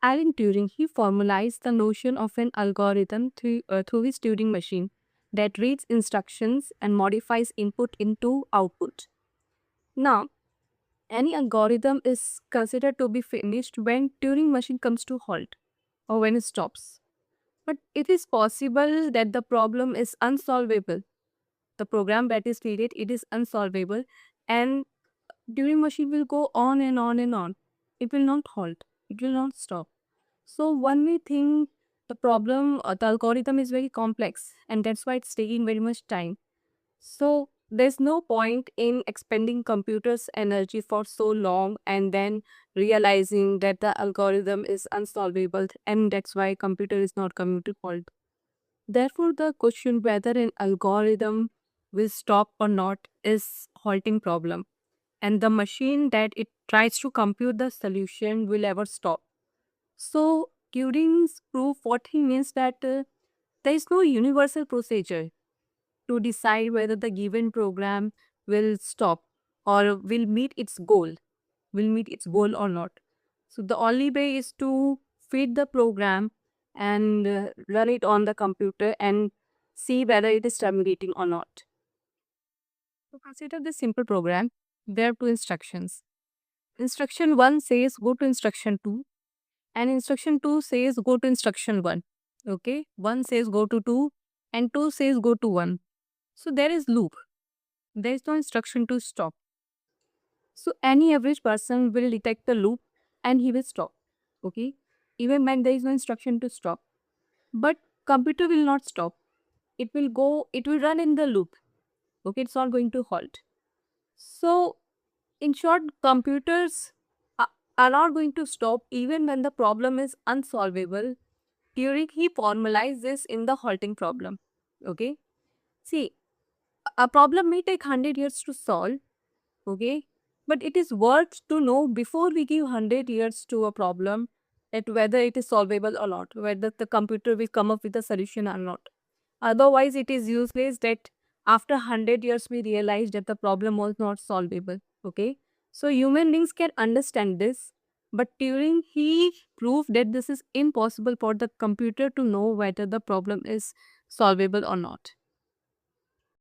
Alan Turing, he formalized the notion of an algorithm through his Turing machine that reads instructions and modifies input into output. Now, any algorithm is considered to be finished when Turing machine comes to halt or when it stops. But it is possible that the problem is unsolvable. The program that is created, it is unsolvable, and Turing machine will go on and on and on. It will not halt. It will not stop. So one may think the algorithm is very complex, and that's why it's taking very much time. So there's no point in expending computers' energy for so long and then realizing that the algorithm is unsolvable, and that's why computer is not coming to halt. Therefore, the question whether an algorithm will stop or not is halting problem, and the machine that it tries to compute the solution will ever stop. So Turing's proof, what he means that there is no universal procedure to decide whether the given program will stop or will meet its goal or not. So the only way is to feed the program and run it on the computer and see whether it is terminating or not. So consider this simple program. There are two instructions. Instruction 1 says go to instruction 2, and instruction 2 says go to instruction 1. Okay, 1 says go to 2 and 2 says go to 1. So there is loop. There is no instruction to stop. So any average person will detect the loop and he will stop. Okay, even when there is no instruction to stop. But computer will not stop. It will run in the loop. Okay, it's not going to halt. So in short, computers are are not going to stop even when the problem is unsolvable. Turing, he formalized this in the halting problem. Okay. See, a problem may take 100 years to solve. Okay. But it is worth to know before we give 100 years to a problem that whether it is solvable or not, whether the computer will come up with a solution or not. Otherwise, it is useless that after 100 years we realize that the problem was not solvable. Okay. So human beings can understand this, but Turing, he proved that this is impossible for the computer to know whether the problem is solvable or not.